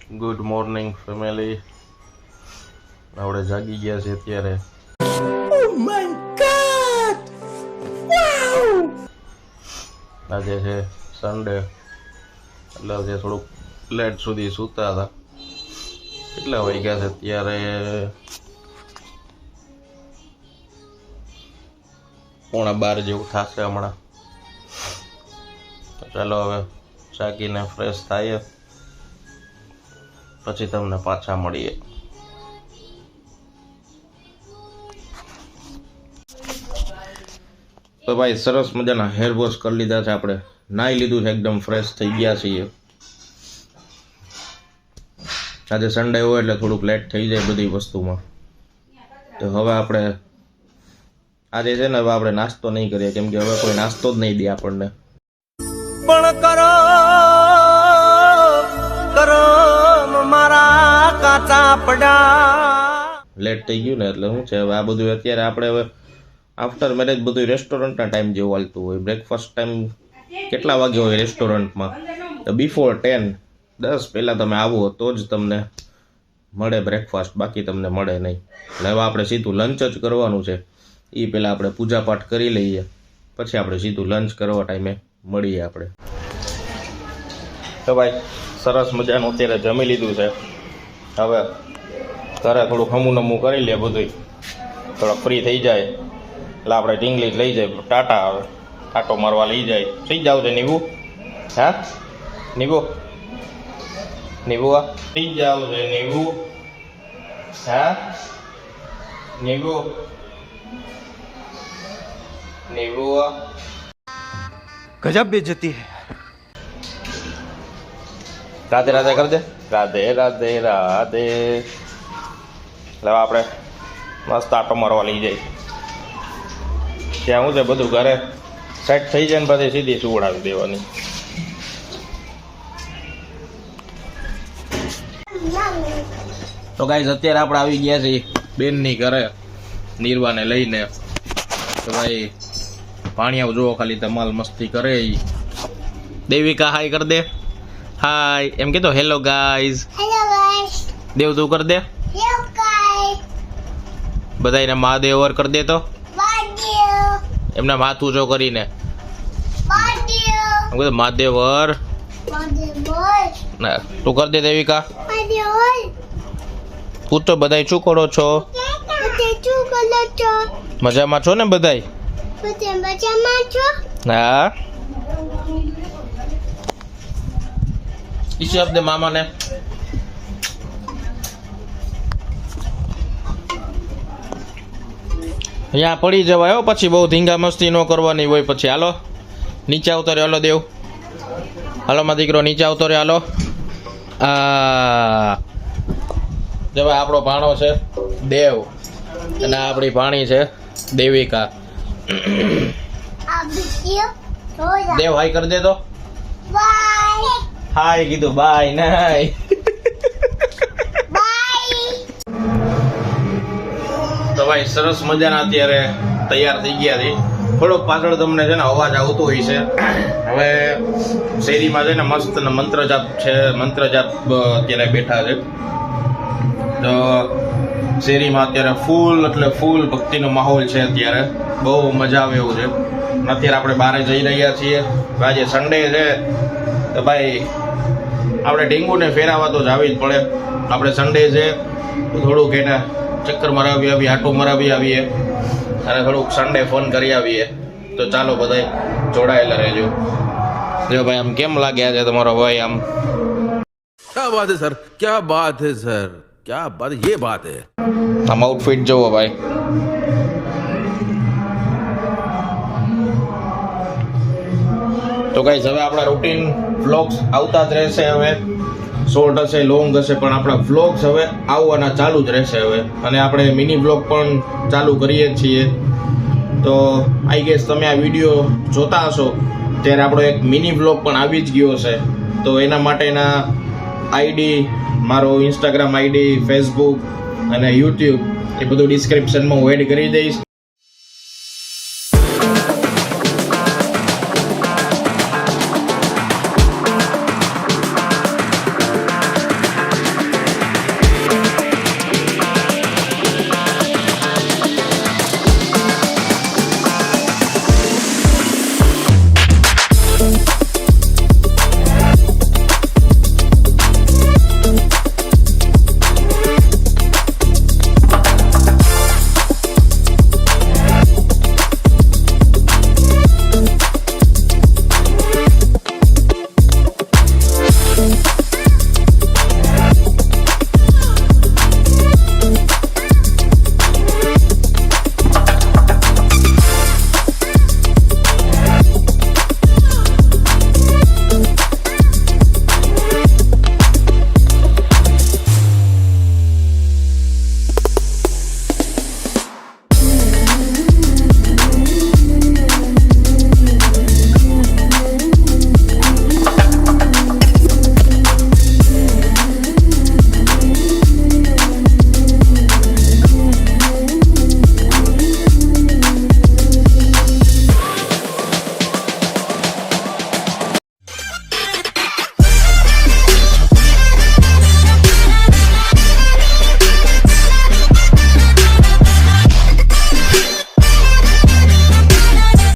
Good morning family. આપણે જાગી ગયા છે અત્યારે. Oh my God! Wow! આજે છે સન્ડે, એટલે આજે થોડુંક લેટ સુધી સૂતા હતા. કેટલા વાગ્યા છે અત્યારે? 11:15 જેવું થશે હમણાં. તો ચાલો હવે જાગીને ફ્રેશ થાય પછી તમને પાછા મળીએ. તો ભાઈ સરસ મજાના હેર વોશ કરી લીધા છે આપણે. નાહી લીધું છે, એકદમ ફ્રેશ થઈ ગયા છીએ. આજે સન્ડે હોય એટલે થોડુંક લેટ થઈ જાય બધી વસ્તુમાં. તો હવે આપણે આજે છે ને હવે આપણે નાસ્તો નહીં કરીએ, કેમ કે હવે કોઈ નાસ્તો જ નહીં દે આપણને. પણ કરો મારા કાચા પડા. લેટ થઈ ગયું ને એટલે શું છે હવે આ બધું અત્યારે આપણે હવે આફ્ટર મેરેજ બધું રેસ્ટોરન્ટના ટાઈમ જેવું હાલતું હોય. બ્રેકફાસ્ટ ટાઈમ કેટલા વાગે હોય રેસ્ટોરન્ટમાં? તો બિફોર 10 પહેલાં તમે આવો તો જ તમને મળે બ્રેકફાસ્ટ, બાકી તમને મળે નહીં. એટલે હવે આપણે સીધું લંચ જ કરવાનું છે. એ પહેલાં આપણે પૂજાપાઠ કરી લઈએ, પછી આપણે સીધું લંચ કરવા ટાઈમે મળીએ આપણે. તો ભાઈ સરસ મજાનું અત્યારે જમી લીધું છે. હવે ઘરે થોડું હમું કરી લે, બધું થોડોક ફ્રી થઈ જાય એટલે આપણે ઢીંગલી લઈ જાય ટાટા. આવે ટાટો મારવા લઈ જાય. થઈ જાવ છે નીબુ? હા નીબુ, નીબુ આ થઈ જાવ છે નીબુ? હા નીબુ, નીબુ આ गजब बेइज्जती है. રાધે રાધે કર દે. રાધે રાધે રાધે. એટલે આપણે મસ્ત આટો મારવા લઈ જાય. ત્યાં શું છે બધું ઘરે સેટ થઈ જાય ને પછી સીધી સુવડાવી દેવાની. તો ગાઈઝ અત્યારે આપણે આવી ગયા છીએ બેનની ઘરે નિર્વાને લઈને. તો ભાઈ પાણીયાઓ જુઓ ખાલી ધમાલ મસ્તી કરે. દેવિકા હાય કર દે. હાય એમ કીધો. Hello guys. Hello guys. Dev તું કર દે. Hello guys. બધાને મહાદેવર કર દે. તો બાડીઓ. એમના માથું જો કરીને બાડીઓ. એમ કીધું મહાદેવર. બાડીઓ. ના તું કર દે દેવિકા. બાડીઓ. પૂછો બધાય શું કરો છો? તે શું કરો છો? મજામાં છો ને બધાય? તે મજામાં છો? હા. ઈચ્છે આપદે મામાને. અહીંયા પડી જવાય હો, પછી બહુ ધીંગા મસ્તી ન કરવાની હોય પછી. હાલો નીચે આવતો રે. હાલો દેવ, હાલો માં દીકરો નીચે આવતો રે. હાલો. જવાય. આપણો ભાણો છે દેવ અને આપણી ભાણી છે દેવિકા. આ વિડિયો જોયા. દેવ હાય કરી દે. તો બાય. હાય કીધું, બાય નહીં. બાય. તો ભાઈ સરસ મજાના અત્યારે તૈયાર થઈ ગયા છે. થોડોક પાછળ તમને છે ને અવાજ આવતો હોય છે. હવે શેરીમાં છે ને મસ્ત મંત્ર જાપ છે. મંત્ર જાપ અત્યારે બેઠા છે. તો શેરીમાં અત્યારે ફૂલ એટલે ફૂલ ભક્તિનો માહોલ છે. અત્યારે બહુ મજા આવે એવું છે. અત્યારે આપણે બહાર જઈ રહ્યા છીએ. આજે સન્ડે છે તો ભાઈ આપણે ડેન્ગુને ફેરાવા તો જાવી જ પડે. આપણે સન્ડે છે તો થોડુંક એને ચક્કર મરાવી આવીએ, આટો મરાવી આવીએ અને થોડુંક સન્ડે ફોન કરી આવીએ. તો ચાલો બધાય જોડાયેલા રહેજો. જો ભાઈ આમ કેમ લાગ્યા છે તમારો ભાઈ? આમ क्या बात है सर, क्या बात है सર, क्या बात, ये बात है. આમ આઉટફિટ જોવો ભાઈ. તો ગાઈસ હવે આપણા રૂટીન વ્લોગ્સ આવતા જ રહેશે. હવે શોર્ટ હશે, લોંગ હશે, પણ આપણા વ્લોગ્સ હવે આવવાના ચાલુ જ રહેશે હવે. અને આપણે મિની વ્લોગ પણ ચાલુ કરીએ છીએ. તો આઈ ગેસ તમે આ વિડીયો જોતા હશો ત્યારે આપણો એક મિની વ્લોગ પણ આવી જ ગયો છે. તો એના માટેના આઈડી, મારો ઇન્સ્ટાગ્રામ આઈડી, ફેસબુક અને યુટ્યુબ એ બધું ડિસ્ક્રિપ્શનમાં હું એડ કરી દઈશ.